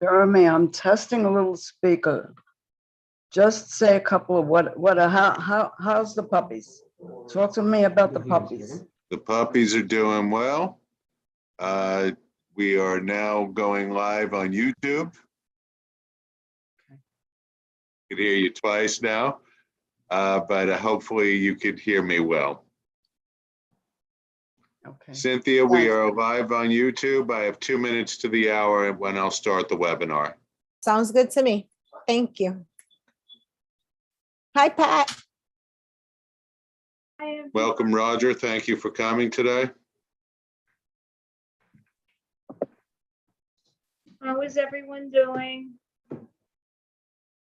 Jeremy, I'm testing a little speaker. Just say a couple of how's the puppies? Talk to me about the puppies. The puppies are doing well. We are now going live on YouTube. I can hear you twice now, but hopefully you could hear me well. Okay. Cynthia, we are live on YouTube. I have 2 minutes to the hour when I'll start the webinar. Sounds good to me. Thank you. Hi, Pat. Welcome, Roger. Thank you for coming today. How is everyone doing?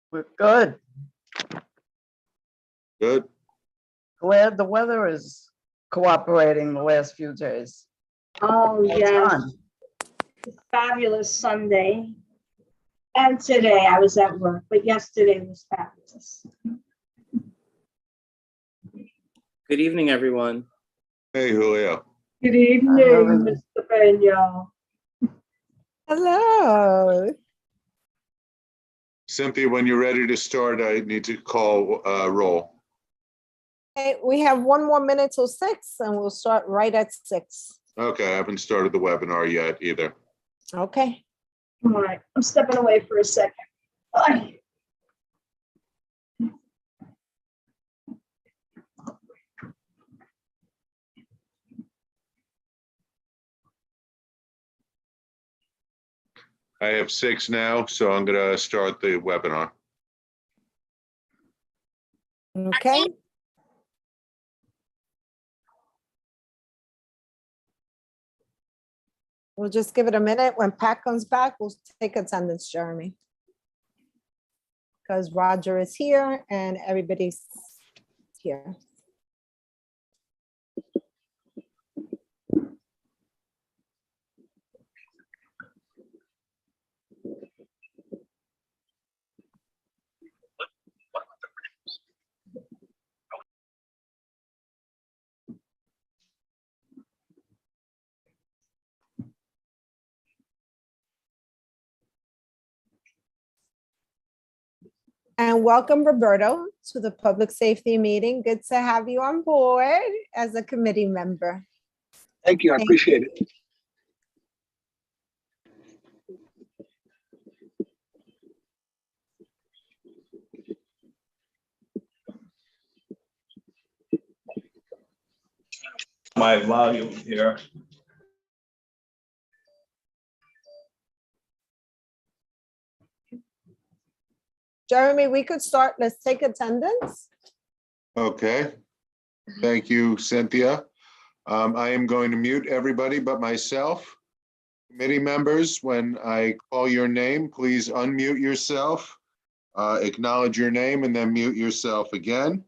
We're good. Good. Glad the weather is cooperating the last few days. Oh, yes. It's fabulous Sunday. And today I was at work, but yesterday was fabulous. Good evening, everyone. Hey, Julio. Good evening, Mr. Peña. Hello. Cynthia, when you're ready to start, I need to call roll. Hey, we have 1 more minute till 6 and we'll start right at 6. Okay, I haven't started the webinar yet either. Okay. All right, I'm stepping away for a second. Bye. I have 6 now, so I'm going to start the webinar. Okay. We'll just give it a minute. When Pat comes back, we'll take attendance, Jeremy. Because Roger is here and everybody's here. And welcome, Roberto, to the public safety meeting. Good to have you on board as a committee member. Thank you. I appreciate it. My volume here. Jeremy, we could start. Let's take attendance. Okay. Thank you, Cynthia. I am going to mute everybody but myself. Committee members, when I call your name, please unmute yourself, acknowledge your name, and then mute yourself again.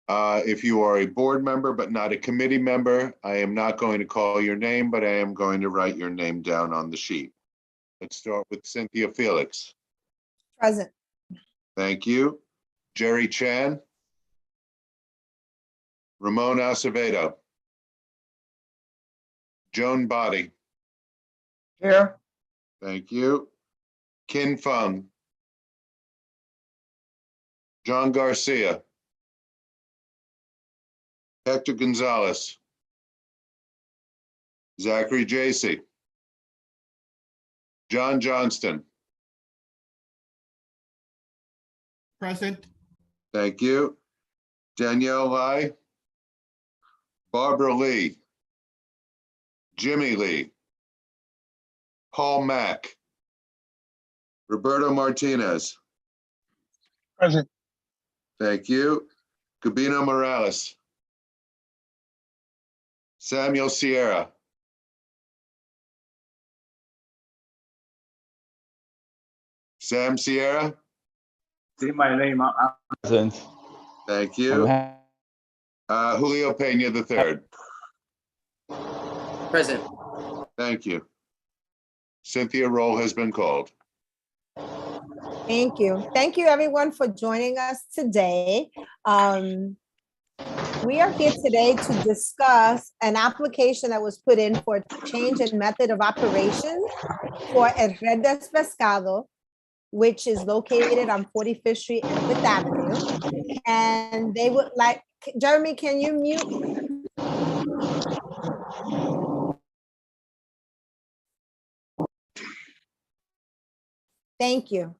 If you are a board member but not a committee member, I am not going to call your name, but I am going to write your name down on the sheet. Let's start with Cynthia Felix. Present. Thank you. Jerry Chan. Ramon Acevedo. Joan Body. Here. Thank you. Kin Fung. John Garcia. Hector Gonzalez. Zachary Jacey. John Johnston. Present. Thank you. Danielle Lai. Barbara Lee. Jimmy Lee. Paul Mack. Roberto Martinez. Present. Thank you. Gabino Morales. Samuel Sierra. Sam Sierra. See my name. I'm present. Thank you. Julio Pena III. Present. Thank you. Cynthia, roll has been called. Thank you. Thank you, everyone, for joining us today. We are here today to discuss an application that was put in for change in method of operation for El Red del Pescado, which is located on 45th Street and 5th Avenue. And they would like, Jeremy, can you mute? Thank you.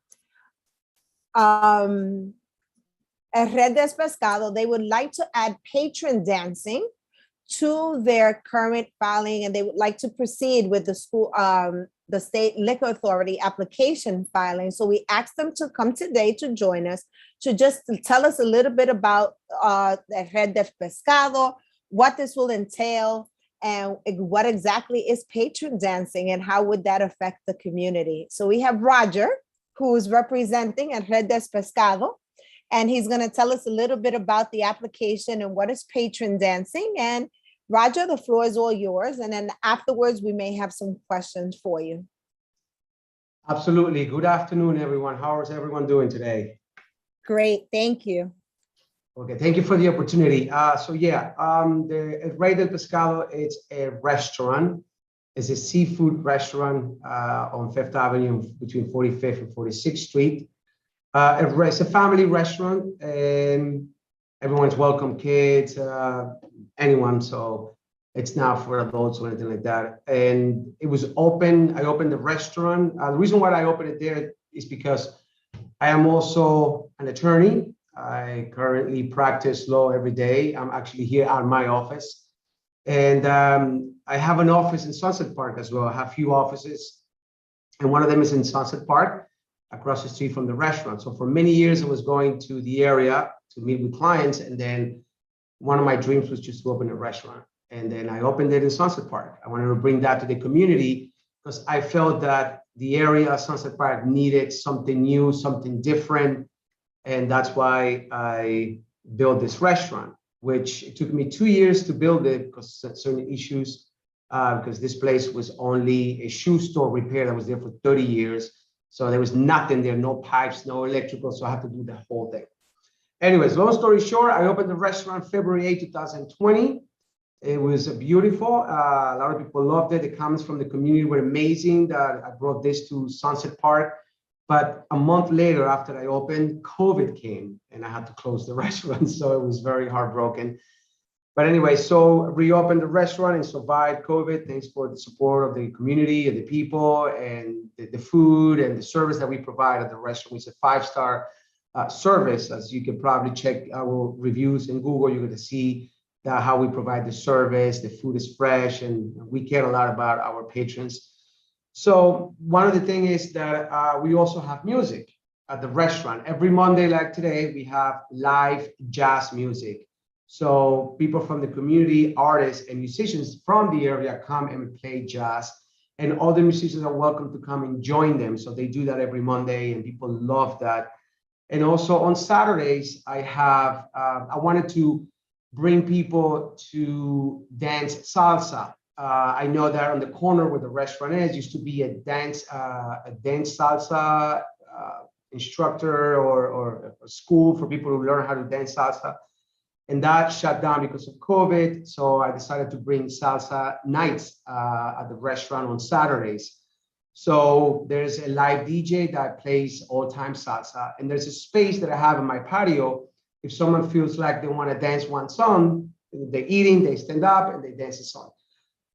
El Red del Pescado, they would like to add patron dancing to their current filing, and they would like to proceed with the school, the state liquor authority application filing. So we asked them to come today to join us to just tell us a little bit about the Red del Pescado, what this will entail, and what exactly is patron dancing and how would that affect the community. So we have Roger, who is representing El Red del Pescado, and he's going to tell us a little bit about the application and what is patron dancing. And Roger, the floor is all yours. And then afterwards, we may have some questions for you. Absolutely. Good afternoon, everyone. How is everyone doing today? Great. Thank you. Okay, thank you for the opportunity. The El Rey del Pescado, it's a restaurant. It's a seafood restaurant on 5th Avenue between 45th and 46th Street. It's a family restaurant and everyone's welcome, kids, anyone. So it's not for adults or anything like that. And it was open. I opened the restaurant. The reason why I opened it there is because I am also an attorney. I currently practice law every day. I'm actually here at my office. And I have an office in Sunset Park as well. I have a few offices. And one of them is in Sunset Park, across the street from the restaurant. So for many years, I was going to the area to meet with clients. And then one of my dreams was just to open a restaurant. And then I opened it in Sunset Park. I wanted to bring that to the community because I felt that the area of Sunset Park needed something new, something different. And that's why I built this restaurant, which it took me 2 years to build it because of certain issues, because this place was only a shoe store repair that was there for 30 years. So there was nothing there, no pipes, no electrical. So I had to do the whole thing. Anyways, long story short, I opened the restaurant February 8, 2020. It was beautiful. A lot of people loved it. The comments from the community were amazing that I brought this to Sunset Park. But a month later, after I opened, COVID came and I had to close the restaurant. So it was very heartbroken. But anyway, so reopened the restaurant and survived COVID. Thanks for the support of the community and the people and the food and the service that we provide at the restaurant. It's a 5-star service. As you can probably check our reviews in Google, you're going to see that how we provide the service. The food is fresh and we care a lot about our patrons. So one of the things is that we also have music at the restaurant. Every Monday, like today, we have live jazz music. So people from the community, artists and musicians from the area come and play jazz, and all the musicians are welcome to come and join them. So they do that every Monday and people love that. And also on Saturdays, I wanted to bring people to dance salsa. I know that on the corner where the restaurant is used to be a dance salsa instructor or a school for people who learn how to dance salsa. And that shut down because of COVID. So I decided to bring salsa nights at the restaurant on Saturdays. So there's a live DJ that plays all-time salsa. And there's a space that I have in my patio. If someone feels like they want to dance one song, they're eating, they stand up and they dance a song.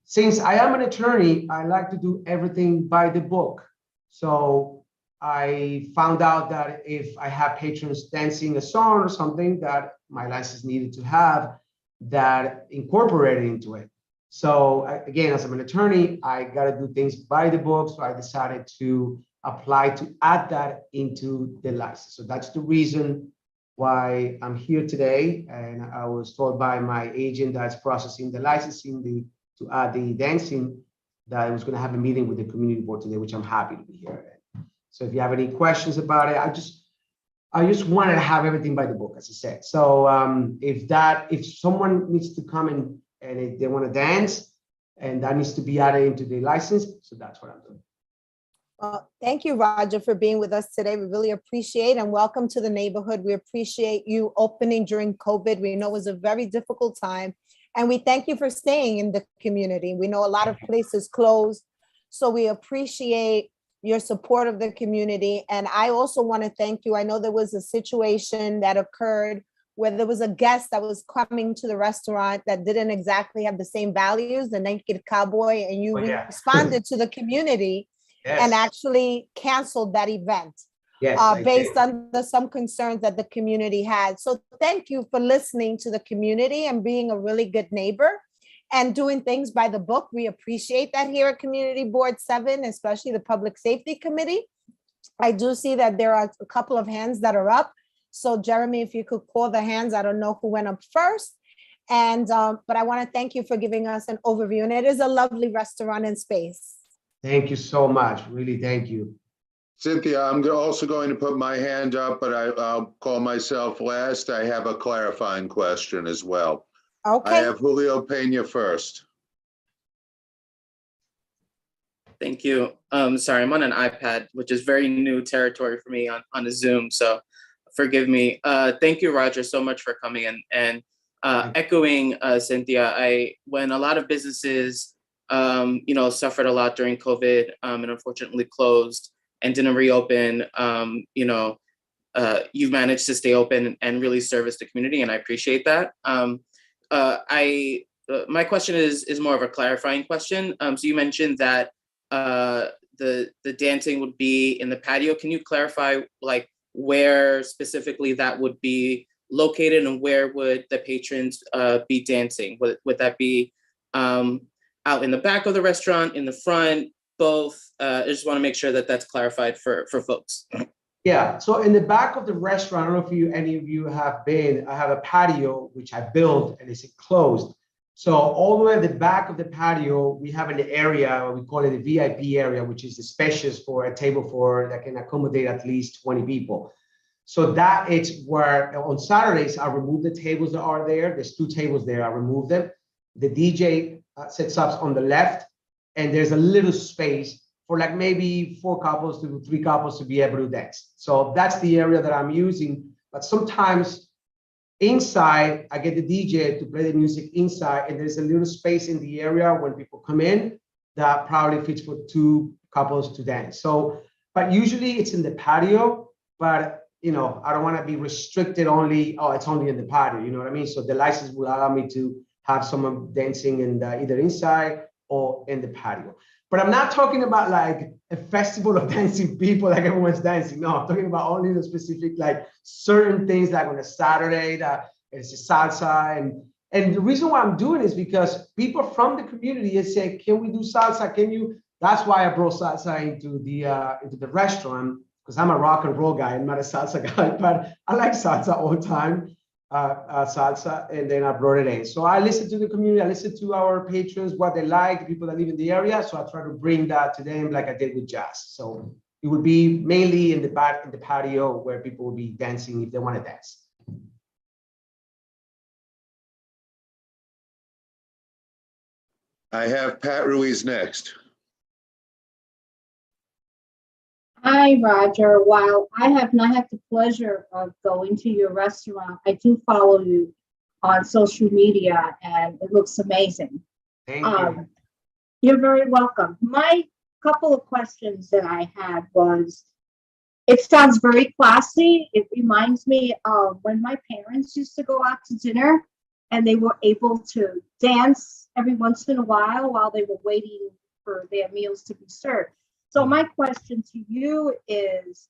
Since I am an attorney, I like to do everything by the book. So I found out that if I have patrons dancing a song or something that my license needed to have that incorporated into it. So again, as I'm an attorney, I got to do things by the book. So I decided to apply to add that into the license. So that's the reason why I'm here today. And I was told by my agent that's processing the licensing to add the dancing that I was going to have a meeting with the community board today, which I'm happy to be here. So if you have any questions about it, I just wanted to have everything by the book, as I said. So if someone needs to come and if they want to dance, and that needs to be added into the license, so that's what I'm doing. Well, thank you, Roger, for being with us today. We really appreciate and welcome to the neighborhood. We appreciate you opening during COVID. We know it was a very difficult time. And we thank you for staying in the community. We know a lot of places closed. So we appreciate your support of the community. And I also want to thank you. I know there was a situation that occurred where there was a guest that was coming to the restaurant that didn't exactly have the same values, the naked cowboy, and you Oh, yeah. responded to the community and Yes, actually canceled that event yes, I based did. on some concerns that the community had. So thank you for listening to the community and being a really good neighbor and doing things by the book. We appreciate that here at Community Board 7, especially the Public Safety Committee. I do see that there are a couple of hands that are up. So Jeremy, if you could call the hands, I don't know who went up first. And but I want to thank you for giving us an overview. And it is a lovely restaurant and space. Thank you so much. Really, thank you. Cynthia, also going to put my hand up, but I'll call myself last. I have a clarifying question as well. I Okay. have Julio Pena first. Thank you. Sorry, I'm on an iPad, which is very new territory for me on a Zoom, so forgive me. Thank you, Roger, so much for coming in. And echoing Cynthia, when a lot of businesses, suffered a lot during COVID and unfortunately closed and didn't reopen, you've managed to stay open and really service the community, and I appreciate that. My question is more of a clarifying question. So you mentioned that the dancing would be in the patio. Can you clarify like where specifically that would be located and where would the patrons be dancing? Would that be out in the back of the restaurant, in the front, both? I just want to make sure that that's clarified for folks. Yeah, so in the back of the restaurant, I don't know if any of you have been, I have a patio which I built and it's enclosed. So all the way at the back of the patio, we have an area, we call it a VIP area, which is spacious for a table that can accommodate at least 20 people. So that it's where on Saturdays, I remove the tables that are there. There's 2 tables there, I remove them. The DJ sets up on the left, and there's a little space for like maybe 4 couples to 3 couples to be able to dance. So that's the area that I'm using. But sometimes inside, I get the DJ to play the music inside, and there's a little space in the area when people come in that probably fits for 2 couples to dance. So, but usually it's in the patio, but I don't want to be restricted only, it's only in the patio, you know what I mean? So the license will allow me to have someone dancing in either inside or in the patio. But I'm not talking about like a festival of dancing people, like everyone's dancing. No, I'm talking about only the specific, like certain things, like on a Saturday that it's a salsa. And the reason why I'm doing it is because people from the community have said, can we do salsa? Can you? That's why I brought salsa into the restaurant, because I'm a rock and roll guy. I'm not a salsa guy, but I like salsa all the time. Salsa, and then I brought it in. So I listen to the community, I listen to our patrons, what they like, the people that live in the area. So I try to bring that to them like I did with jazz. So it would be mainly in the back, in the patio, where people will be dancing if they want to dance. I have Pat Ruiz next. Hi, Roger. While I have not had the pleasure of going to your restaurant, I do follow you on social media and it looks amazing. Thank you. You're very welcome. My couple of questions that I had was, it sounds very classy. It reminds me of when my parents used to go out to dinner and they were able to dance every once in a while they were waiting for their meals to be served. So my question to you is,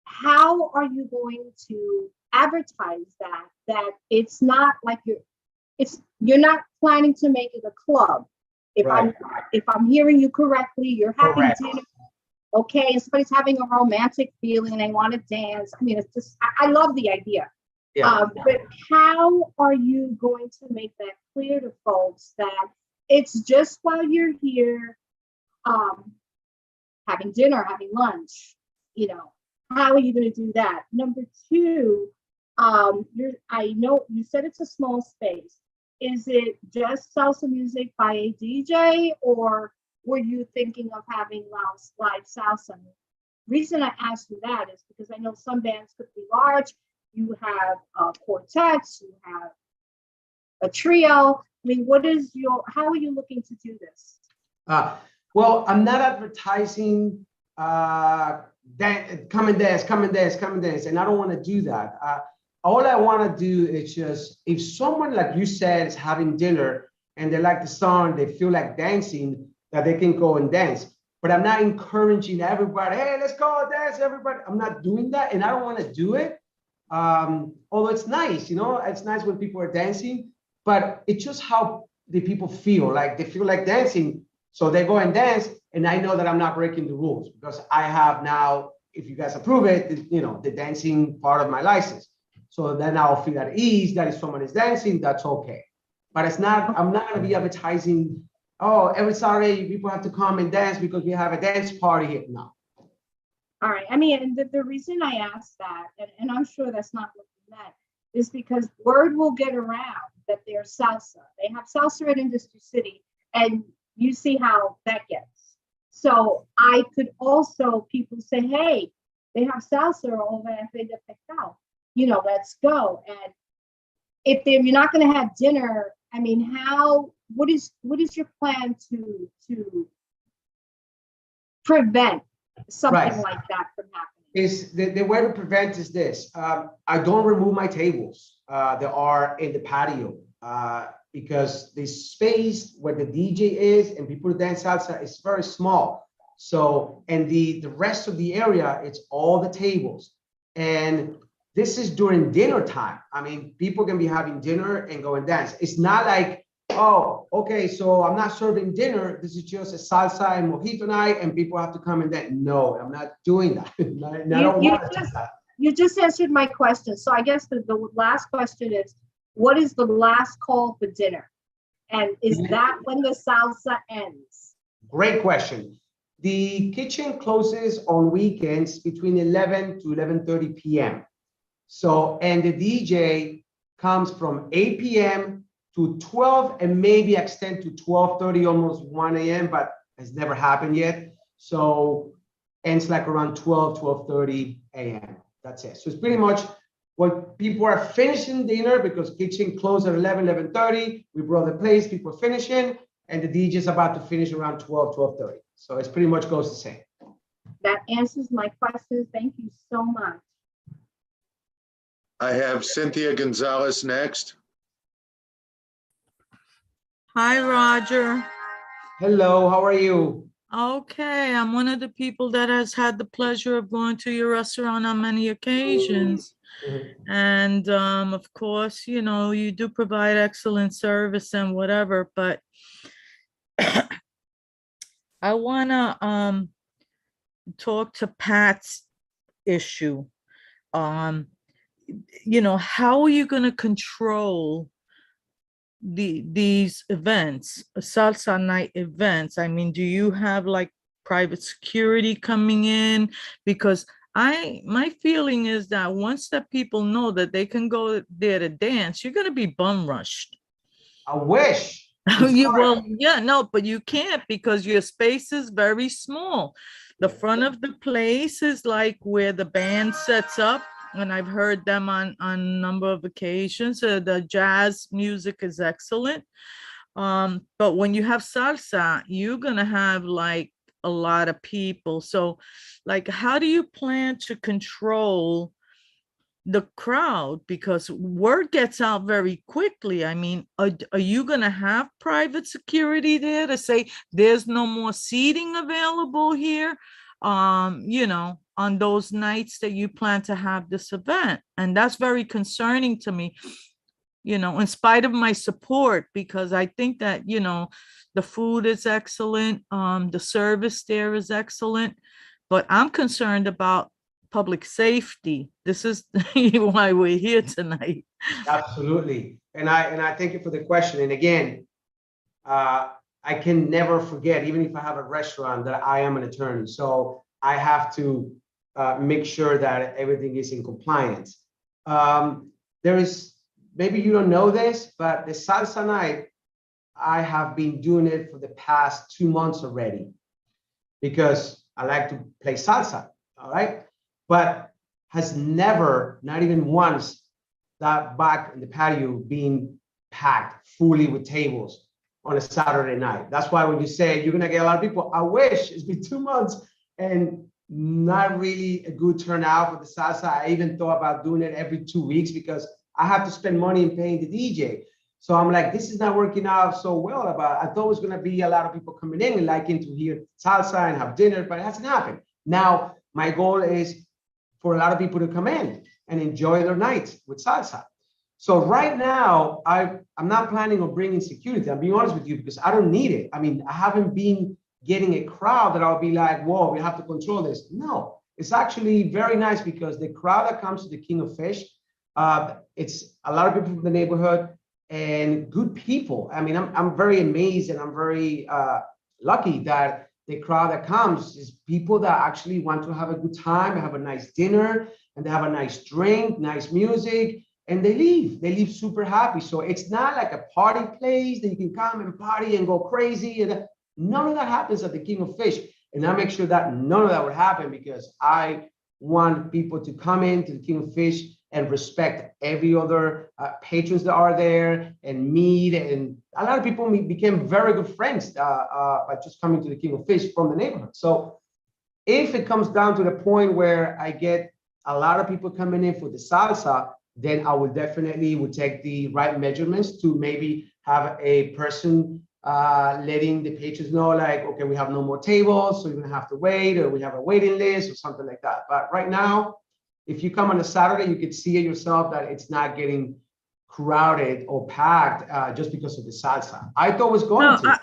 how are you going to advertise that it's not like you're not planning to make it a club? If I'm hearing you correctly, you're having dinner, okay, and somebody's having a romantic feeling and they want to dance. I mean, it's just, I love the idea. Yeah. But how are you going to make that clear to folks that it's just while you're here, having dinner, having lunch, how are you going to do that? Number 2, I know you said it's a small space. Is it just salsa music by a DJ, or were you thinking of having live salsa? Reason I asked you that is because I know some bands could be large. You have quartets, you have a trio. I mean, how are you looking to do this? Well, I'm not advertising that come and dance, come and dance, come and dance, and I don't want to do that. All I want to do is just, if someone, like you said, is having dinner and they like the song, they feel like dancing, that they can go and dance. But I'm not encouraging everybody, hey, let's go dance, everybody. I'm not doing that, and I don't want to do it. Although it's nice, it's nice when people are dancing, but it's just how the people feel. Like they feel like dancing, so they go and dance, and I know that I'm not breaking the rules because I have now, if you guys approve it, the dancing part of my license. So then I'll feel at ease that if someone is dancing, that's okay. But I'm not going to be advertising, oh, every Saturday people have to come and dance because we have a dance party here. No. All right. I mean, the reason I asked that, and I'm sure that's not what you meant, is because word will get around that there's salsa. They have salsa at Industry City, and you see how that gets. So I could also, people say, hey, they have salsa over at Fe de Pescado. Let's go. And if you're not going to have dinner, I mean, what is your plan to prevent something like that from happening? Is the way to prevent is this. I don't remove my tables that are in the patio because the space where the DJ is and people dance salsa is very small. So, and the rest of the area, it's all the tables. And this is during dinner time. I mean, people can be having dinner and go and dance. It's not like, oh, okay, so I'm not serving dinner. This is just a salsa and mojito night and people have to come and dance. No, I'm not doing that. You just answered my question. So I guess the last question is, what is the last call for dinner? And is that when the salsa ends? Great question. The kitchen closes on weekends between 11 to 11:30 p.m. So, and the DJ comes from 8 p.m. to 12 and maybe extend to 12:30, almost 1 a.m., but it's never happened yet. So ends like around 12:30 a.m. That's it. So it's pretty much when people are finishing dinner because kitchen closed at 11:30. We brought the place, people are finishing, and the DJ is about to finish around 12:30. So it's pretty much goes the same. That answers my question. Thank you so much. I have Cynthia Gonzalez next. Hi, Roger. Hello, how are you? Okay, I'm one of the people that has had the pleasure of going to your restaurant on many occasions. Mm-hmm. And of course, you do provide excellent service and whatever, but I want to talk to Pat's issue. How are you going to control these events, salsa night events? I mean, do you have like private security coming in? Because my feeling is that once that people know that they can go there to dance, you're going to be bum rushed. I wish. But you can't because your space is very small. The front of the place is like where the band sets up, and I've heard them on a number of occasions. The jazz music is excellent. But when you have salsa, you're gonna have like a lot of people. So like, how do you plan to control the crowd? Because word gets out very quickly. I mean, are you going to have private security there to say there's no more seating available here, on those nights that you plan to have this event? And that's very concerning to me, in spite of my support, because I think that, the food is excellent. The service there is excellent, but I'm concerned about public safety. This is why we're here tonight. Absolutely. And I thank you for the question. And again, I can never forget, even if I have a restaurant, that I am an attorney. So I have to make sure that everything is in compliance. There is, maybe you don't know this, but the salsa night I have been doing it for the past 2 months already because I like to play salsa, all right? But has never, not even once, that back in the patio being packed fully with tables on a Saturday night. That's why when you say you're gonna get a lot of people, I wish it's been 2 months and not really a good turnout for the salsa. I even thought about doing it every 2 weeks because I have to spend money in paying the DJ. So I'm like, this is not working out so well. I thought it was gonna be a lot of people coming in and liking to hear salsa and have dinner, but it hasn't happened. Now, my goal is for a lot of people to come in and enjoy their night with salsa. So right now, I'm not planning on bringing security. I'm being honest with you because I don't need it. I mean, I haven't been getting a crowd that I'll be like, whoa, we have to control this. No, it's actually very nice because the crowd that comes to the King of Fish, it's a lot of people from the neighborhood and good people. I mean, I'm very amazed and I'm very lucky that the crowd that comes is people that actually want to have a good time, have a nice dinner, and they have a nice drink, nice music, and they leave super happy. So it's not like a party place that you can come and party and go crazy. And none of that happens at the King of Fish. And I make sure that none of that would happen because I want people to come into the King of Fish and respect every other patrons that are there and meet. And a lot of people became very good friends by just coming to the King of Fish from the neighborhood. So if it comes down to the point where I get a lot of people coming in for the salsa, then I would definitely take the right measurements to maybe have a person letting the patrons know like, okay, we have no more tables, so you're gonna have to wait, or we have a waiting list or something like that. But right now, if you come on a Saturday, you could see it yourself that it's not getting crowded or packed just because of the salsa. I thought it was going No, to.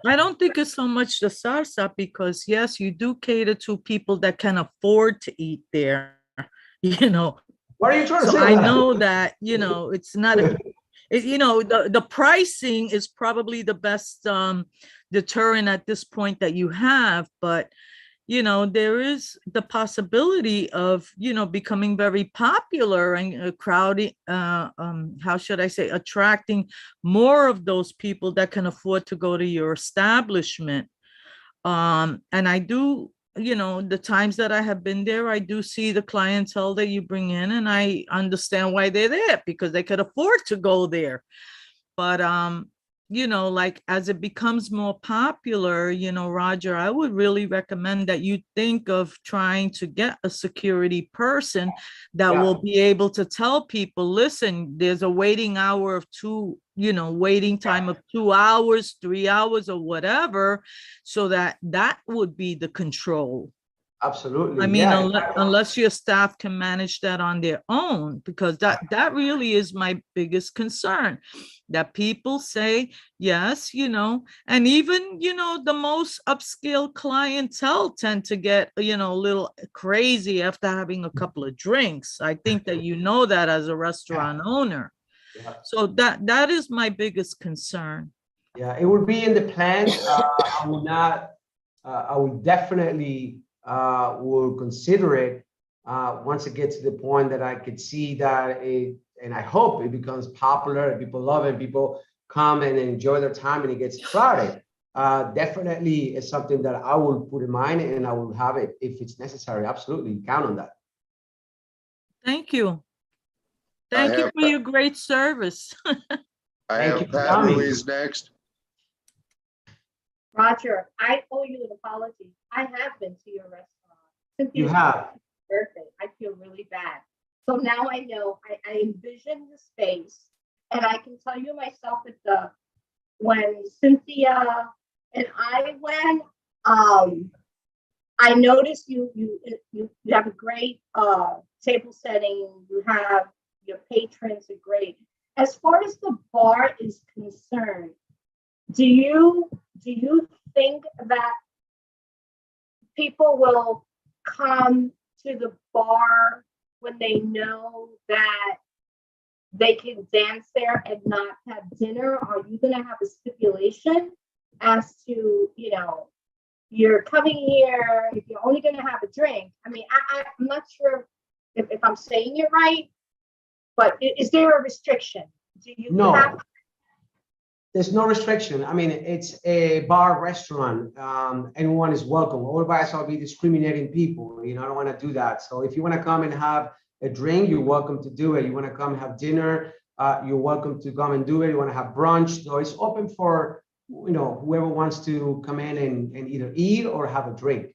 I don't think it's so much the salsa because yes, you do cater to people that can afford to eat there, you know. What are you trying to So say? I know that, you know, it's not, you know, the pricing is probably the best deterrent at this point that you have, but you know, there is the possibility of, you know, becoming very popular and crowding, how should I say, attracting more of those people that can afford to go to your establishment. And I do, you know, the times that I have been there, I do see the clientele that you bring in, and I understand why they're there because they could afford to go there. But you know, like as it becomes more popular, you know, Roger, I would really recommend that you think of trying to get a security person that will be able to tell people, listen, there's a waiting hour of 2, you know, waiting time of 2 hours, 3 hours or whatever, so that would be the control. Absolutely. I mean, unless your staff can manage that on their own, because that really is my biggest concern, that people say, yes, you know, and even, you know, the most upscale clientele tend to get, you know, a little crazy after having a couple of drinks. I think that you know that as a restaurant owner. Yeah. So that is my biggest concern. Yeah, it would be in the plans. I would not, I would definitely will consider it once it gets to the point that I could see that it, and I hope it becomes popular and people love it, people come and enjoy their time and it gets crowded. Definitely is something that I will put in mind and I will have it if it's necessary. Absolutely, count on that. Thank you. Thank you for your great service. I have Pat Ruiz next. Roger, I owe you an apology. I have been to your restaurant. You have. Birthday. I feel really bad. So now I know, I envision the space, and I can tell you myself that when Cynthia and I went, I noticed you have a great table setting. You have your patrons are great. As far as the bar is concerned, do you think that people will come to the bar when they know that they can dance there and not have dinner? Are you going to have a stipulation as to, you know, you're coming here, if you're only going to have a drink? I mean, I'm not sure if I'm saying it right, but is there a restriction? Do you No. have There's no restriction. I mean, it's a bar restaurant. Anyone is welcome. Otherwise, I'll be discriminating people. You know, I don't want to do that. So if you want to come and have a drink, you're welcome to do it. You want to come have dinner, you're welcome to come and do it. You want to have brunch. So it's open for, you know, whoever wants to come in and either eat or have a drink.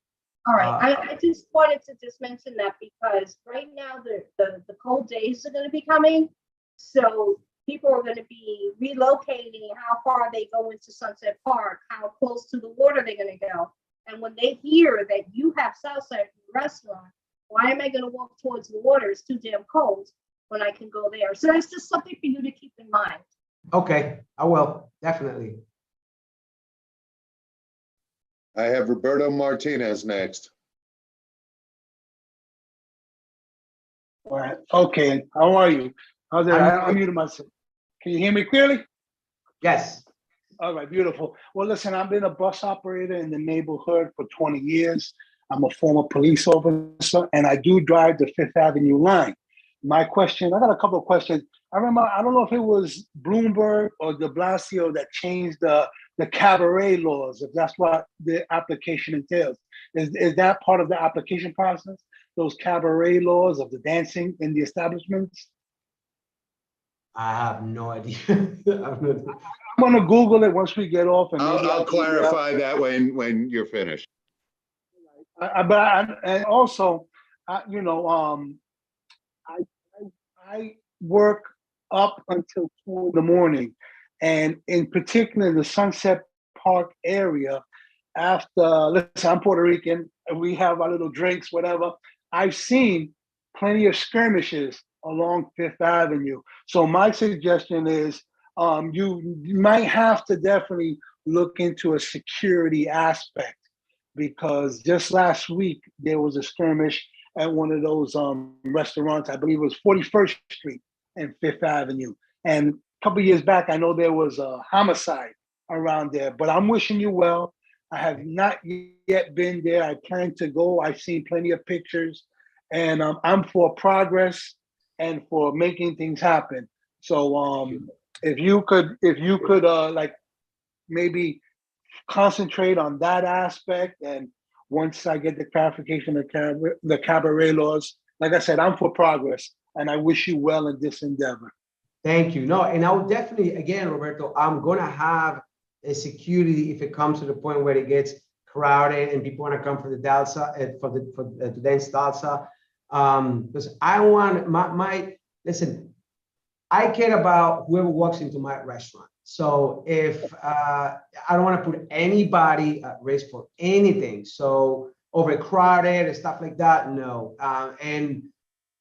All right, I just wanted to just mention that because right now the cold days are going to be coming. So people are going to be relocating how far they go into Sunset Park, how close to the water they're going to go. And when they hear that you have Southside restaurant, why am I going to walk towards the water? It's too damn cold when I can go there. So that's just something for you to keep in mind. Okay, I will, definitely. I have Roberto Martinez next. All right. Okay, how are you? How's it? I'm muted myself. Can you hear me clearly? Yes. All right, beautiful. Well, listen, I've been a bus operator in the neighborhood for 20 years. I'm a former police officer, and I do drive the Fifth Avenue line. My question, I got a couple of questions. I remember, I don't know if it was Bloomberg or de Blasio that changed the cabaret laws, if that's what the application entails. Is that part of the application process? Those cabaret laws of the dancing in the establishments? I have no idea. I'm gonna Google it once we get off, and maybe I'll clarify that when you're finished. And also, you know, I work up until 2 in the morning, and in particular the Sunset Park area. After, listen, I'm Puerto Rican, and we have our little drinks, whatever. I've seen plenty of skirmishes along Fifth Avenue. So my suggestion is, you might have to definitely look into a security aspect, because just last week there was a skirmish at one of those restaurants. I believe it was 41st Street and Fifth Avenue. And a couple of years back, I know there was a homicide around there. But I'm wishing you well. I have not yet been there. I plan to go. I've seen plenty of pictures, and I'm for progress and for making things happen. So if you could like maybe concentrate on that aspect, and once I get the clarification of the cabaret laws, like I said, I'm for progress, and I wish you well in this endeavor. Thank you. No, and I will definitely, again, Roberto, I'm gonna have a security if it comes to the point where it gets crowded and people want to come for the salsa, to dance salsa. Because I want listen, I care about whoever walks into my restaurant. So if I don't want to put anybody at risk for anything, so overcrowded and stuff like that, no. And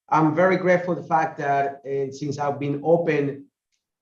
I'm very grateful for the fact that since I've been open,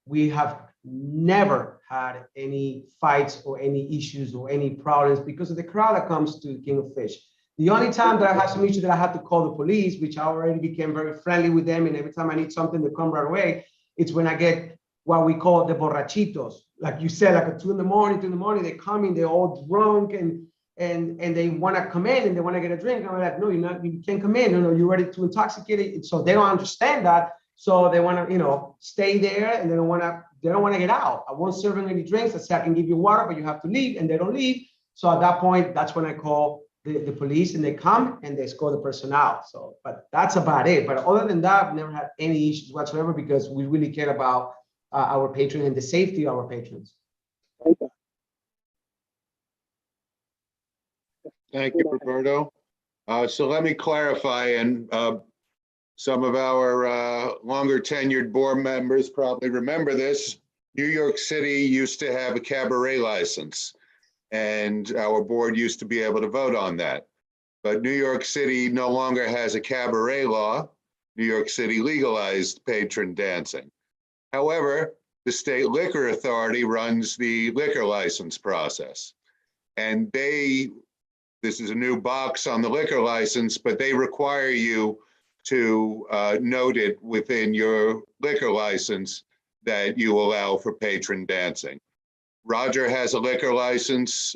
we have never had any fights or any issues or any problems because of the crowd that comes to King of Fish. The only time that I have some issue that I have to call the police, which I already became very friendly with them, and every time I need something, they come right away, it's when I get what we call the borrachitos. Like you said, like at 2 in the morning, they come in, they're all drunk and they want to come in and they want to get a drink. And I'm like, no, you can't come in. You're ready to intoxicate it. So they don't understand that. So they want to, stay there, and they don't want to get out. I won't serve them any drinks. I say, I can give you water, but you have to leave, and they don't leave. So at that point, that's when I call the police, and they come and they escort the person out. So, but that's about it. But other than that, I've never had any issues whatsoever because we really care about our patrons and the safety of our patrons. Thank you, Roberto. So let me clarify, and some of our longer tenured board members probably remember this. New York City used to have a cabaret license, and our board used to be able to vote on that. But New York City no longer has a cabaret law. New York City legalized patron dancing. However, the state liquor authority runs the liquor license process. And this is a new box on the liquor license, but they require you to note it within your liquor license that you allow for patron dancing. Roger has a liquor license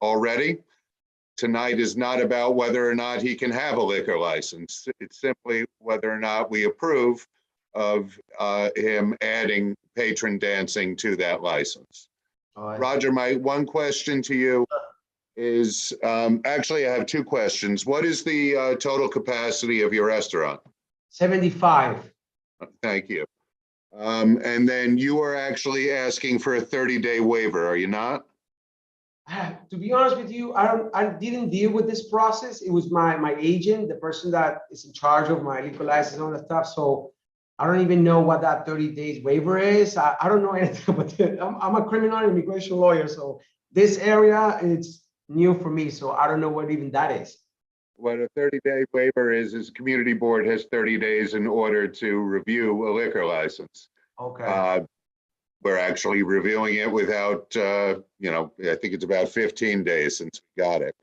already. Tonight is not about whether or not he can have a liquor license. It's simply whether or not we approve of him adding patron dancing to that license. All right. Roger, my one question to you is, actually, I have two questions. What is the total capacity of your restaurant? 75. Thank you. And then you are actually asking for a 30-day waiver, are you not? To be honest with you, I didn't deal with this process. It was my agent, the person that is in charge of my liquor license and all that stuff. So I don't even know what that 30 days waiver is. I don't know anything about it. I'm a criminal immigration lawyer, so this area it's new for me. So I don't know what even that is. What a 30-day waiver is the community board has 30 days in order to review a liquor license. Okay. We're actually reviewing it without, I think it's about 15 days since we got it.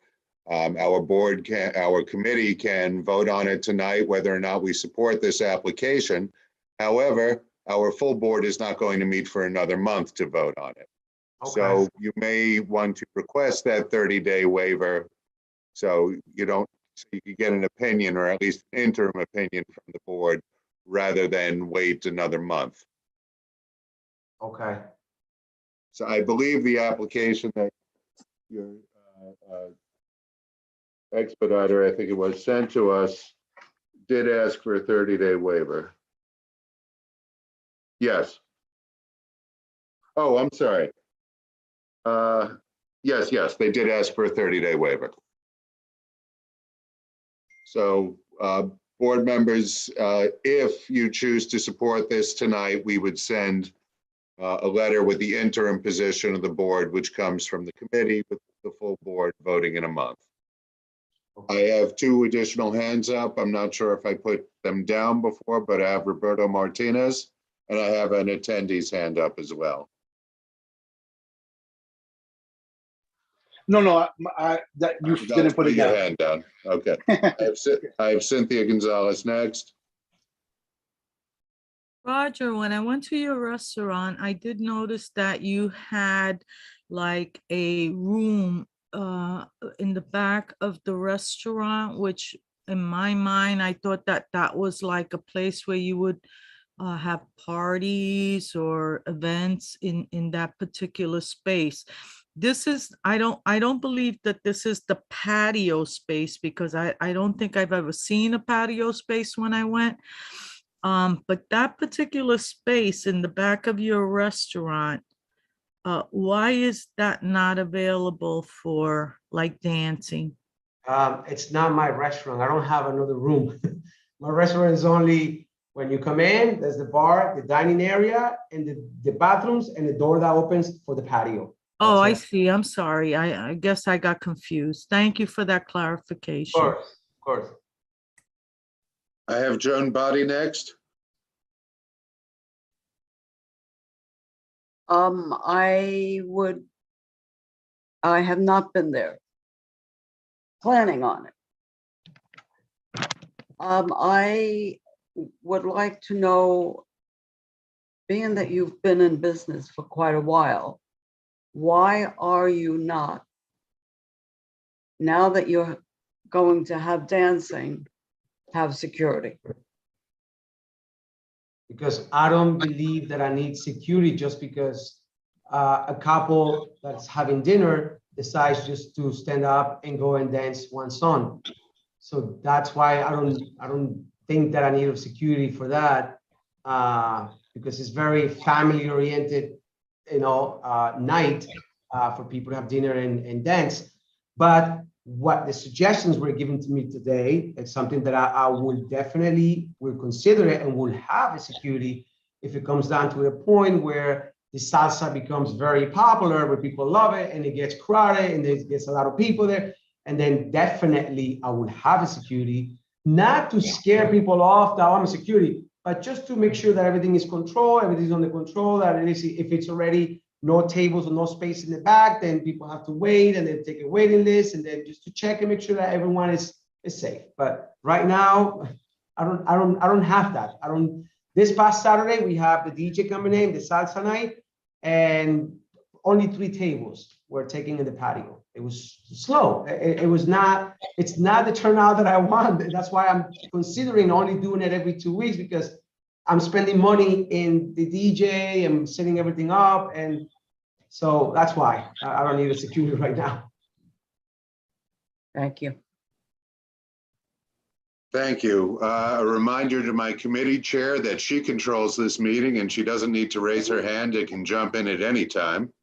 Our committee can vote on it tonight, whether or not we support this application. However, our full board is not going to meet for another month to vote on it. Okay. So you may want to request that 30-day waiver so you can get an opinion, or at least an interim opinion from the board, rather than wait another month. Okay. So I believe the application that your expediter, I think it was, sent to us, did ask for a 30-day waiver. Yes. Oh, I'm sorry. Yes, they did ask for a 30-day waiver. So board members, if you choose to support this tonight, we would send a letter with the interim position of the board, which comes from the committee, with the full board voting in a month. I have two additional hands up. I'm not sure if I put them down before, but I have Roberto Martinez, and I have an attendee's hand up as well. No, that you didn't put it your down. hand down. Okay. I have Cynthia Gonzalez next. Roger, when I went to your restaurant, I did notice that you had like a room in the back of the restaurant, which in my mind, I thought that that was like a place where you would have parties or events in that particular space. This is, I don't believe that this is the patio space, because I don't think I've ever seen a patio space when I went. But that particular space in the back of your restaurant, why is that not available for like dancing? It's not my restaurant. I don't have another room. My restaurant is only when you come in, there's the bar, the dining area, and the bathrooms, and the door that opens for the patio. Oh, I That's it. see. I'm sorry. I guess I got confused. Thank you for that Of clarification. course, of course. I have Joan Body next. I have not been there. Planning on it. I would like to know, being that you've been in business for quite a while, why are you not, now that you're going to have dancing, have security? Because I don't believe that I need security just because a couple that's having dinner decides just to stand up and go and dance one song. So that's why I don't think that I need security for that, because it's very family oriented, night for people to have dinner and dance. But what the suggestions were given to me today is something that I will definitely will consider it and will have a security if it comes down to the point where the salsa becomes very popular, where people love it and it gets crowded and there gets a lot of people there. And then definitely I will have a security, not to scare people off that I'm a security, but just to make sure that everything is controlled, everything's under control, that it is, if it's already no tables or no space in the back, then people have to wait and then take a waiting list, and then just to check and make sure that everyone is safe. But right now, I don't have that. This past Saturday, we have the DJ coming in, the salsa night, and only 3 tables were taken in the patio. It was slow. It's not the turnout that I want. That's why I'm considering only doing it every 2 weeks, because I'm spending money in the DJ and setting everything up. And so that's why I don't need a security right now. Thank you. Thank you. A reminder to my committee chair that she controls this meeting and she doesn't need to raise her hand. It can jump in at any time.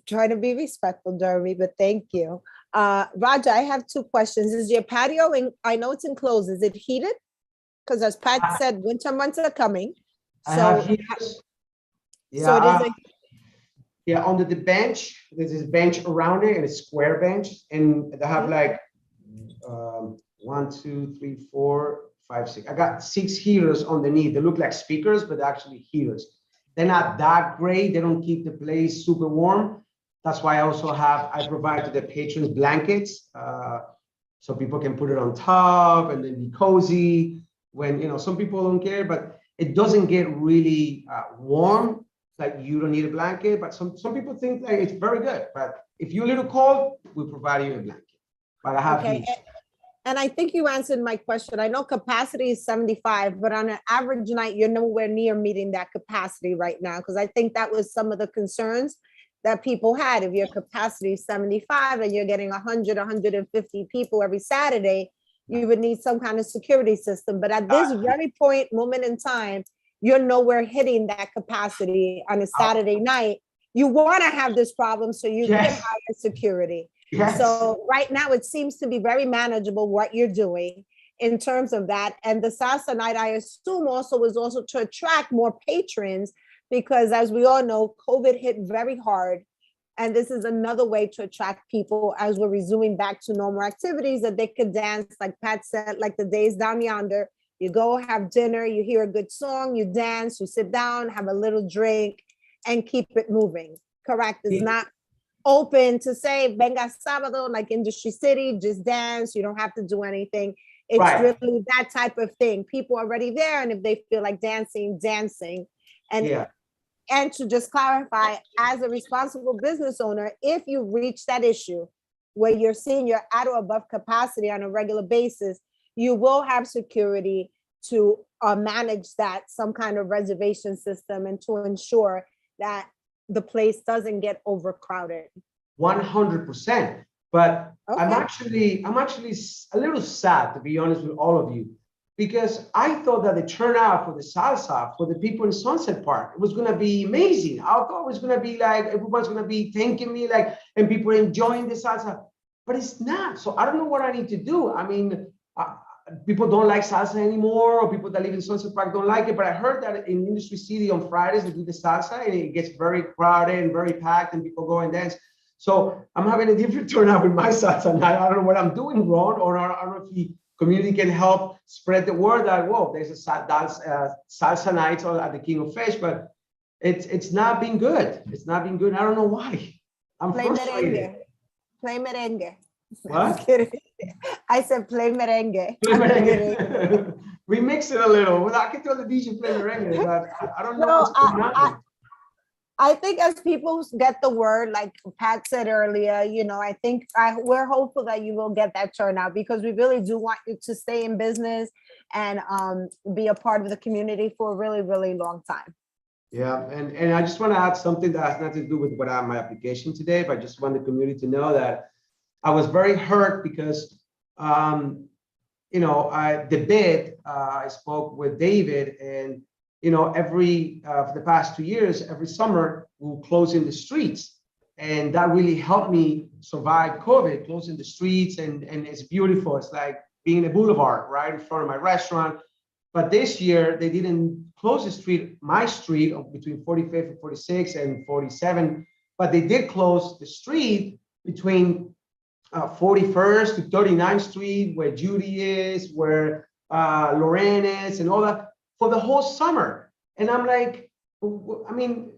Try to be respectful, Jeremy, but thank you. Roger, I have two questions. Is your patio, I know it's enclosed, is it heated? Because as Pat said, winter months are coming. I have So, heaters. so it is Yeah, under the bench, there's this bench around it and a square bench. And they have like 1, 2, 3, 4, 5, 6. I got 6 heaters underneath. They look like speakers, but they're actually heaters. They're not that great. They don't keep the place super warm. That's why I provide to the patrons blankets, so people can put it on top and then be cozy when, you know, some people don't care, but it doesn't get really warm. Like you don't need a blanket, but some people think that it's very good. But if you're a little cold, we provide you a blanket. But I have okay. heat. And I think you answered my question. I know capacity is 75, but on an average night, you're nowhere near meeting that capacity right now. Because I think that was some of the concerns that people had. If your capacity is 75 and you're getting 100, 150 people every Saturday, you would need some kind of security system. But at this very moment in time, you're nowhere hitting that capacity on a Saturday night. You want to have this problem so you can hire security. Yes. So right now it seems to be very manageable what you're doing in terms of that. And the salsa night, I assume also was also to attract more patrons, because as we all know, COVID hit very hard. And this is another way to attract people as we're resuming back to normal activities, that they could dance, like Pat said, like the days down yonder. You go have dinner, you hear a good song, you dance, you sit down, have a little drink, and keep it moving. Correct? It's not open to say, venga sábado, like Industry City, just dance. You don't have to do anything. It's really that type of thing. People are already there, and if they feel like dancing. And to just clarify, as a responsible business owner, if you reach that issue where you're seeing you're at or above capacity on a regular basis, you will have security to manage that, some kind of reservation system, and to ensure that the place doesn't get overcrowded. 100%. But Okay. I'm actually a little sad, to be honest with all of you, because I thought that the turnout for the salsa, for the people in Sunset Park, it was going to be amazing. I thought it was going to be like, everyone's going to be thanking me, like, and people enjoying the salsa, but it's not. So I don't know what I need to do. I mean, people don't like salsa anymore, or people that live in Sunset Park don't like it. But I heard that in Industry City on Fridays, they do the salsa and it gets very crowded and very packed and people go and dance. So I'm having a different turnout with my salsa night. I don't know what I'm doing wrong, or I don't know if the community can help spread the word that, whoa, there's a salsa night at the King of Fish, but it's not been good. It's not been good. I don't know why. I'm frustrated. Play merengue. What? I said play merengue. Play merengue. Remix it a little. Well, I can tell the DJ play merengue, but I don't know what's going on. I think as people get the word, like Pat said earlier, you know, I think we're hopeful that you will get that turnout, because we really do want you to stay in business and be a part of the community for a really, really long time. Yeah, and I just want to add something that has nothing to do with what I have my application today, but I just want the community to know that I was very hurt because, you know, I spoke with David, and you know, for the past 2 years, every summer we'll close in the streets. And that really helped me survive COVID, closing the streets. And it's beautiful. It's like being in a boulevard right in front of my restaurant. But this year they didn't close the street, my street between 45th and 46th and 47. But they did close the street between 41st to 39th Street, where Judy is, where Lorraine is, and all that, for the whole summer. And I'm like, I mean,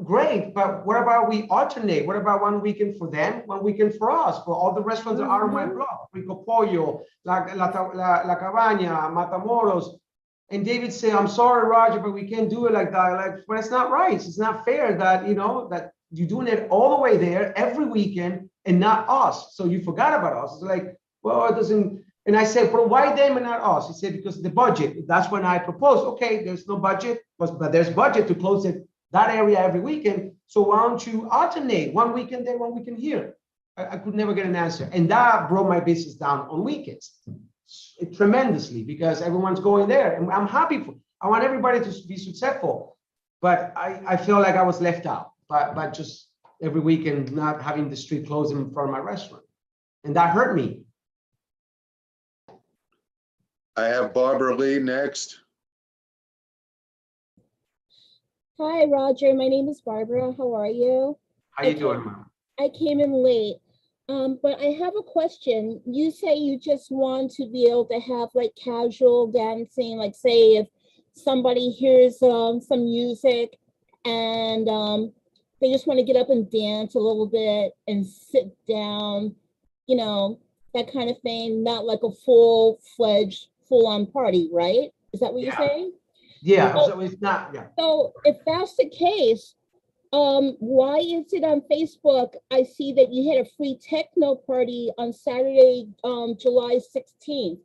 great, but what about we alternate? What about one weekend for them, one weekend for us, for all the restaurants that are on my block, Rico Pollo, La Cabaña, Matamoros. And David said, I'm sorry, Roger, but we can't do it like that. Like, but it's not right. It's not fair that, you know, that you're doing it all the way there every weekend and not us. So you forgot about us. It's like, well, it doesn't, And I said, but why them and not us? He said, because the budget. That's when I proposed, okay, there's no budget, but there's budget to close it, that area every weekend. So why don't you alternate one weekend there, one weekend here? I could never get an answer. And that brought my business down on weekends tremendously because everyone's going there. And I'm happy for, I want everybody to be successful. But I feel like I was left out by just every weekend not having the street closed in front of my restaurant. And that hurt me. I have Barbara Lee next. Hi, Roger. My name is Barbara. How are you? How you doing, Mom? I came in late, but I have a question. You say you just want to be able to have like casual dancing, like say if somebody hears some music and they just want to get up and dance a little bit and sit down, you know, that kind of thing, not like a full-fledged, full-on party, right? Is that what you're saying? Yeah, so it's not, yeah. So if that's the case, why is it on Facebook? I see that you had a free techno party on Saturday, July 16th.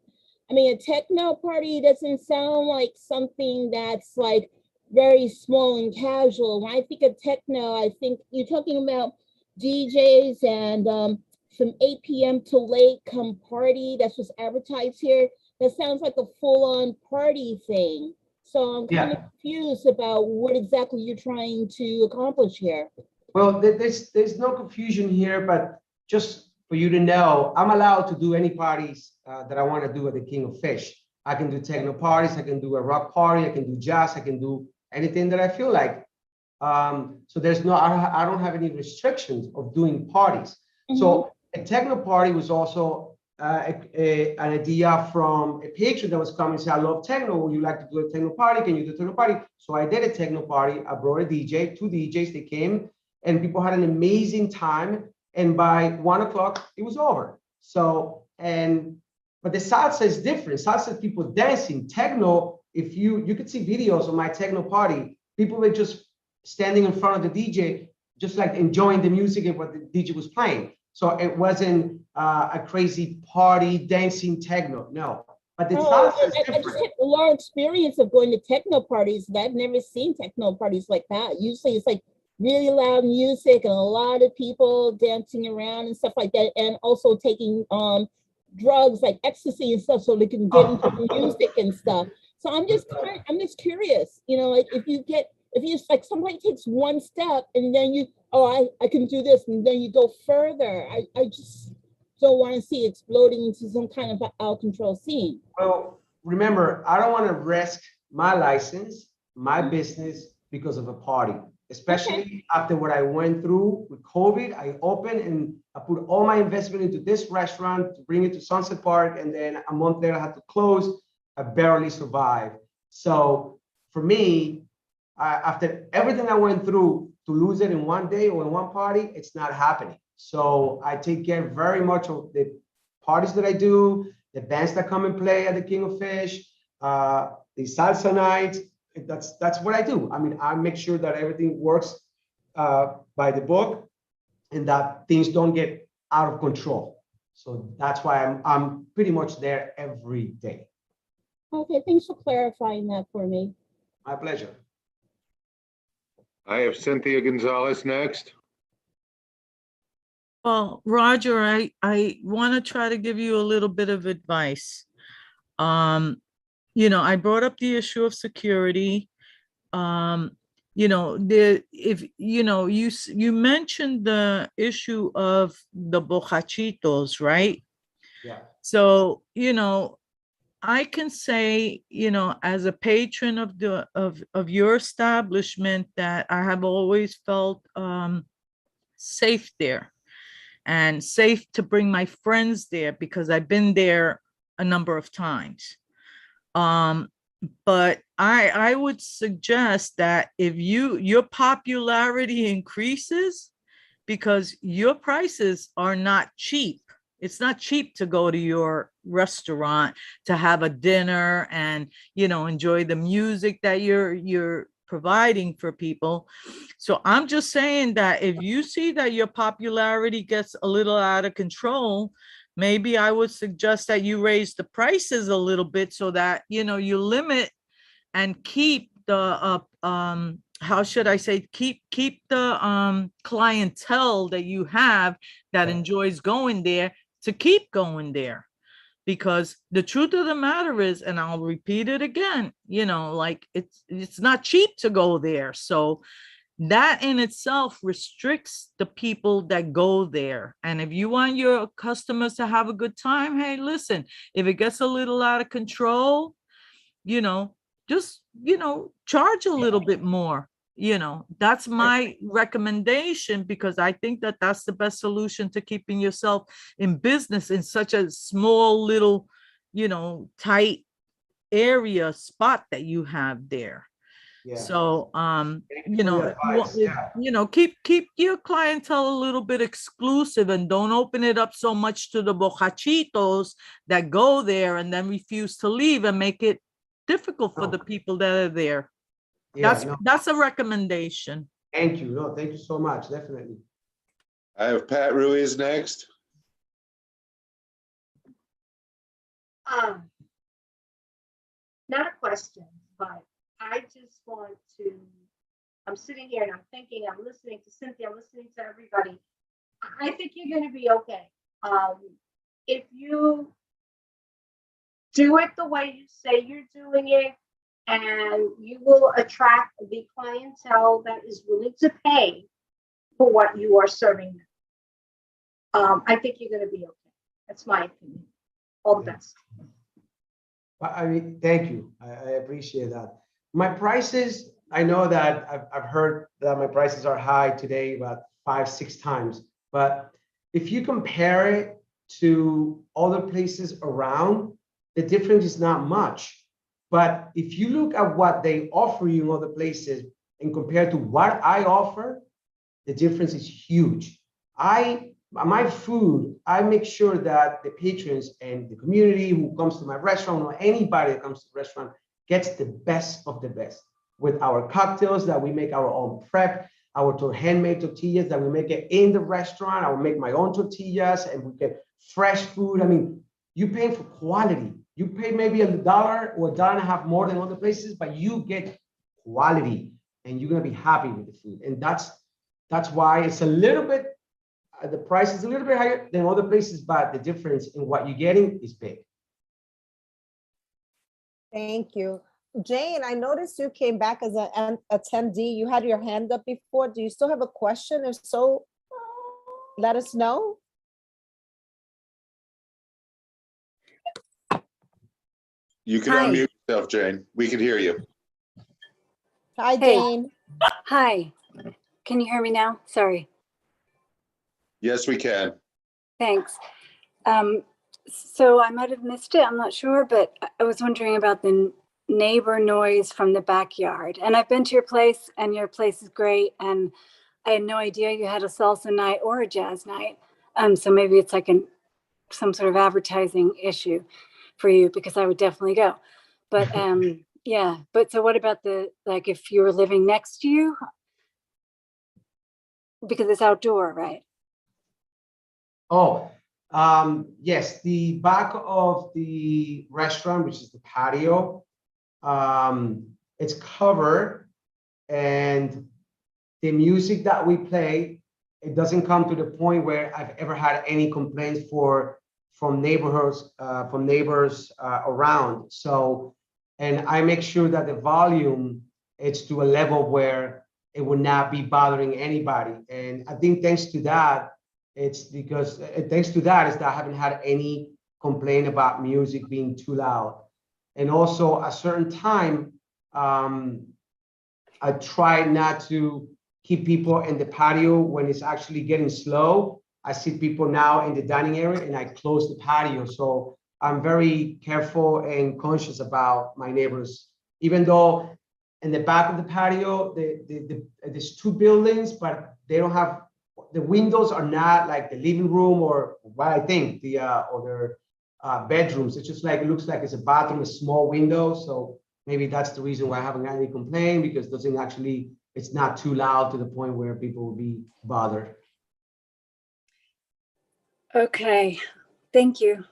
I mean, a techno party doesn't sound like something that's like very small and casual. When I think of techno, I think you're talking about DJs and from 8 p.m. to late come party. That's what's advertised here. That sounds like a full-on party thing. So I'm kind of confused about what exactly you're trying to accomplish here. Well, there's no confusion here, but just for you to know, I'm allowed to do any parties that I want to do at the King of Fish. I can do techno parties, I can do a rock party, I can do jazz, I can do anything that I feel like. So there's no, I don't have any restrictions of doing parties. So a techno party was also an idea from a patron that was coming and said, I love techno. Would you like to do a techno party? Can you do a techno party? So I did a techno party. I brought a DJ, 2 DJs, they came and people had an amazing time. And by 1 o'clock, it was over. So, but the salsa is different. Salsa is people dancing. Techno, if you could see videos of my techno party, people were just standing in front of the DJ, just like enjoying the music and what the DJ was playing. So it wasn't a crazy party dancing techno, no. But the salsa is different. I just had a lot of experience of going to techno parties, and I've never seen techno parties like that. Usually it's like really loud music and a lot of people dancing around and stuff like that, and also taking drugs like ecstasy and stuff so they can get into the music and stuff. So I'm just curious, you know, like if you like somebody takes one step and then you, I can do this, and then you go further. I just don't want to see exploding into some kind of out of control scene. Well, remember, I don't want to risk my license, my business because of a party, especially after what I went through with COVID. I opened and I put all my investment into this restaurant to bring it to Sunset Park. And then a month later I had to close. I barely survived. So for me, after everything I went through, to lose it in one day or in one party, it's not happening. So I take care very much of the parties that I do, the bands that come and play at the King of Fish, the salsa nights. That's what I do. I mean, I make sure that everything works by the book and that things don't get out of control. So that's why I'm pretty much there every day. Okay, thanks for clarifying that for me. My pleasure. I have Cynthia Gonzalez next. Well, Roger, I want to try to give you a little bit of advice. You know, I brought up the issue of security. You know, you mentioned the issue of the bocachitos, right? Yeah. So, you know, I can say, you know, as a patron of your establishment, that I have always felt safe there and safe to bring my friends there because I've been there a number of times. But I would suggest that if your popularity increases, because your prices are not cheap. It's not cheap to go to your restaurant to have a dinner and, you know, enjoy the music that you're providing for people. So I'm just saying that if you see that your popularity gets a little out of control, maybe I would suggest that you raise the prices a little bit so that, you know, you limit and keep the, how should I say, keep the clientele that you have that enjoys going there to keep going there. Because the truth of the matter is, and I'll repeat it again, you know, like it's not cheap to go there. So that in itself restricts the people that go there. And if you want your customers to have a good time, hey, listen, if it gets a little out of control, you know, just, you know, charge a little bit more. You know, that's my recommendation, because I think that that's the best solution to keeping yourself in business in such a small little, you know, tight area spot that you have there. Yeah. So, Thank you for know, the if you advice. want- Yeah. you know, keep your clientele a little bit exclusive, and don't open it up so much to the bocachitos that go there and then refuse to leave, and make it difficult for No. the people that are there. Yeah, no, That's a recommendation. thank you. No, thank you so much. Definitely. I have Pat Ruiz next. Not a question, but I just want to, I'm sitting here and I'm thinking, I'm listening to Cynthia, I'm listening to everybody. I think you're gonna be okay. If you do it the way you say you're doing it, and you will attract the clientele that is willing to pay for what you are serving them. I think you're gonna be okay. That's my opinion. All the best. I mean, thank you. I appreciate that. My prices, I know that I've heard that my prices are high today, about 5-6 times. But if you compare it to other places around, the difference is not much. But if you look at what they offer you in other places and compare to what I offer, the difference is huge. My food, I make sure that the patrons and the community who comes to my restaurant, or anybody that comes to the restaurant, gets the best of the best. With our cocktails that we make our own prep, our handmade tortillas that we make it in the restaurant. I will make my own tortillas, and we get fresh food. I mean, you pay for quality. You pay maybe $1 or $1.50 more than other places, but you get quality, and you're gonna be happy with the food. And that's why it's a little bit, the price is a little bit higher than other places, but the difference in what you're getting is big. Thank you. Jane, I noticed you came back as an attendee. You had your hand up before. Do you still have a question? If so, let us know. You can Hi. unmute yourself, Jane. We can hear you. Hi, Hey. Jane. Hi, can you hear me now? Sorry, Yes, we can. thanks. So I might have missed it, I'm not sure, but I was wondering about the neighbor noise from the backyard. And I've been to your place, and your place is great, and I had no idea you had a salsa night or a jazz night. So maybe it's like some sort of advertising issue for you, because I would definitely go. But yeah, but so what about like if you were living next to you? Because it's outdoor, right? Oh, yes, the back of the restaurant, which is the patio, it's covered, and the music that we play, it doesn't come to the point where I've ever had any complaints from neighbors around. So, and I make sure that the volume is to a level where it would not be bothering anybody. And I think thanks to that, it's because thanks to that is that I haven't had any complaint about music being too loud. And also a certain time, I try not to keep people in the patio when it's actually getting slow. I see people now in the dining area, and I close the patio. So I'm very careful and conscious about my neighbors, even though in the back of the patio, there's 2 buildings, but they don't have, the windows are not like the living room or what I think the other bedrooms. It's just like, it looks like it's a bathroom, a small window. So maybe that's the reason why I haven't had any complaint, because it doesn't actually, it's not too loud to the point where people will be bothered. Okay, Thank you.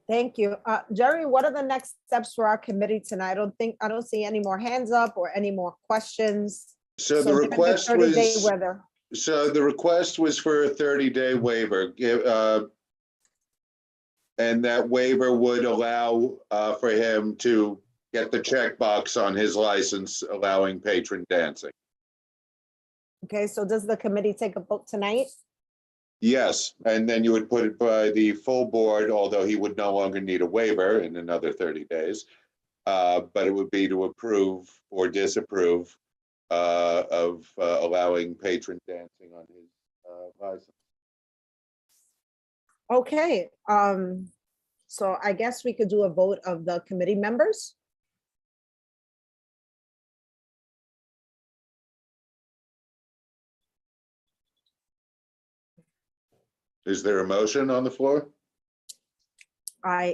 Thank you. Jerry, what are the next steps for our committee tonight? I don't see any more hands up or any more questions. So the given request 30-day was, weather. so the request was for a 30-day waiver. And that waiver would allow for him to get the checkbox on his license allowing patron dancing. Okay, so does the committee take a vote tonight? Yes, and then you would put it by the full board, although he would no longer need a waiver in another 30 days. But it would be to approve or disapprove of allowing patron dancing on his license. Okay, so I guess we could do a vote of the committee members. Is there a motion on the floor?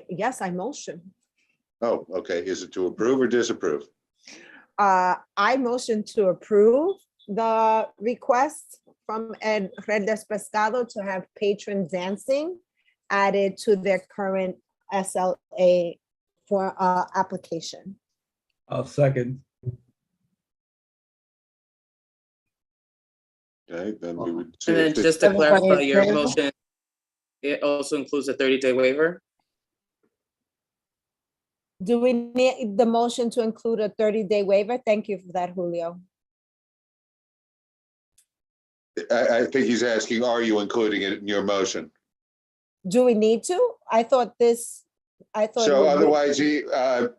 Yes, I motion. Oh, okay. Is it to approve or disapprove? I motion to approve the request from Ed Redes Pescado to have patron dancing added to their current SLA for application. I'll second. Okay, then we would. see And then if the- just to Everybody clarify, in your favor? motion, it also includes a 30-day waiver? Do we need the motion to include a 30-day waiver? Thank you for that, Julio. I think he's asking, are you including it in your motion? Do we need to? I thought. So otherwise he'd have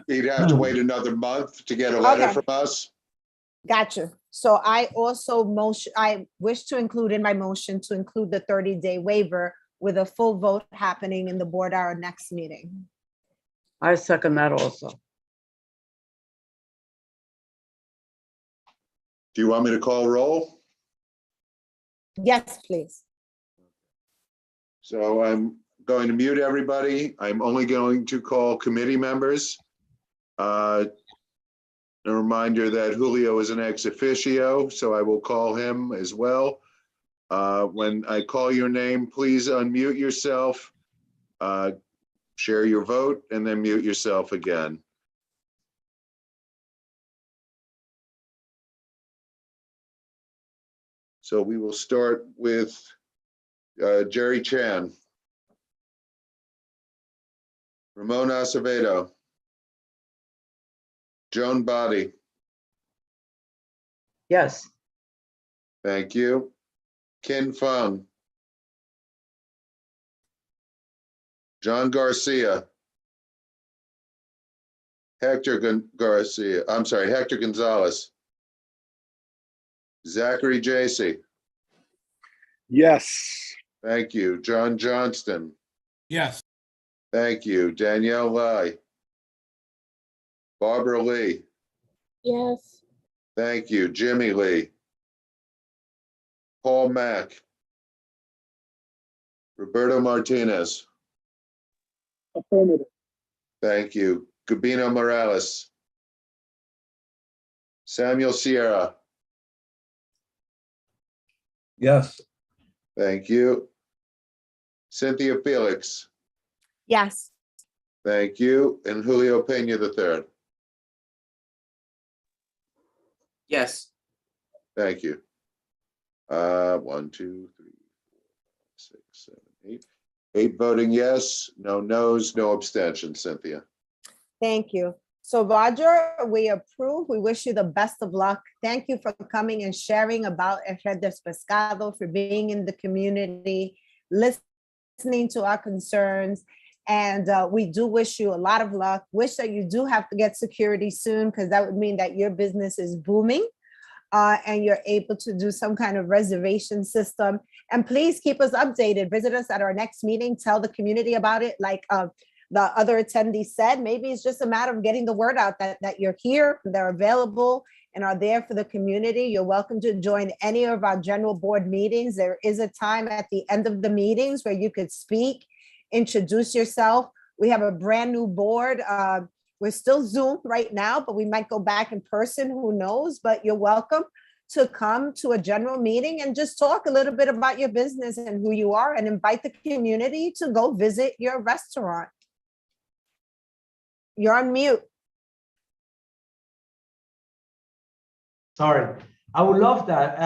to wait another month to get a letter Okay. from us. Gotcha. So I also I wish to include in my motion to include the 30-day waiver with a full vote happening in the board our next meeting. I second that also. Do you want me to call roll? Yes, please. So I'm going to mute everybody. I'm only going to call committee members. A reminder that Julio is an ex officio, so I will call him as well. When I call your name, please unmute yourself, share your vote, and then mute yourself again. So we will start with Jerry Chan. Ramon Acevedo. Joan Body. Yes, Thank you. Ken Fung. John Garcia. Hector Garcia, I'm sorry, Hector Gonzalez. Zachary Jacy. Yes. Thank you. John Johnston. Yes. Thank you. Danielle Lai. Barbara Lee. Yes. Thank you. Jimmy Lee. Paul Mack. Roberto Martinez. Affirmative. Thank you. Gabino Morales. Samuel Sierra. Yes. Thank you. Cynthia Felix. Yes. Thank you. And Julio Pena III. Yes. Thank you. 1, 2, 3, 4, 6, 7, 8. 8 voting yes, no no's, no abstentions, Cynthia. Thank you. So Roger, we approve. We wish you the best of luck. Thank you for coming and sharing about Redes Pescado, for being in the community, listening to our concerns. And we do wish you a lot of luck. Wish that you do have to get security soon, because that would mean that your business is booming and you're able to do some kind of reservation system. And please keep us updated. Visit us at our next meeting. Tell the community about it. Like the other attendees said, maybe it's just a matter of getting the word out that you're here, they're available and are there for the community. You're welcome to join any of our general board meetings. There is a time at the end of the meetings where you could speak, introduce yourself. We have a brand new board. We're still Zoom right now, but we might go back in person, who knows, but you're welcome to come to a general meeting and just talk a little bit about your business and who you are and invite the community to go visit your restaurant. You're on mute. Sorry. I would love that.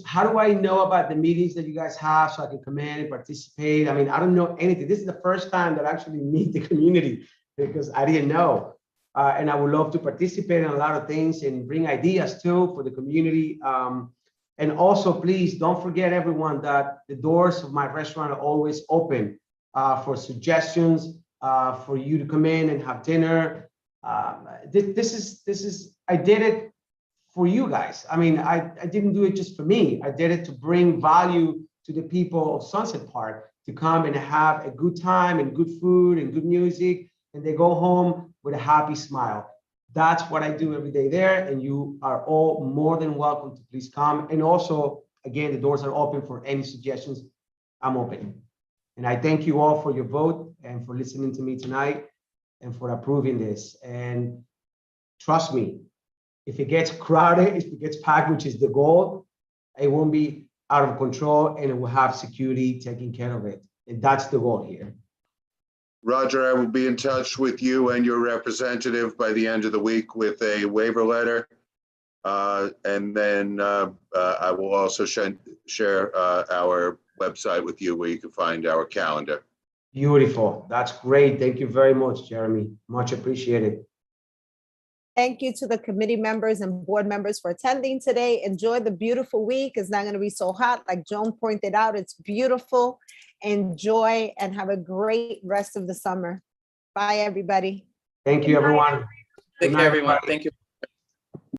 How do I know about the meetings that you guys have so I can come in and participate? I mean, I don't know anything. This is the first time that I actually meet the community because I didn't know. And I would love to participate in a lot of things and bring ideas too for the community. And also, please don't forget, everyone, that the doors of my restaurant are always open for suggestions, for you to come in and have dinner. This is, I did it for you guys. I mean, I didn't do it just for me. I did it to bring value to the people of Sunset Park to come and have a good time and good food and good music, and they go home with a happy smile. That's what I do every day there, and you are all more than welcome to please come. And also, again, the doors are open for any suggestions. I'm open. And I thank you all for your vote and for listening to me tonight and for approving this. And trust me, if it gets crowded, if it gets packed, which is the goal, it won't be out of control and it will have security taking care of it. And that's the goal here. Roger, I will be in touch with you and your representative by the end of the week with a waiver letter. And then I will also share our website with you where you can find our calendar. Beautiful. That's great. Thank you very much, Jeremy. Much appreciated. Thank you to the committee members and board members for attending today. Enjoy the beautiful week. It's not going to be so hot. Like Joan pointed out, it's beautiful. Enjoy and have a great rest of the summer. Bye, everybody. Thank you, everyone. Take care, everyone. Thank you.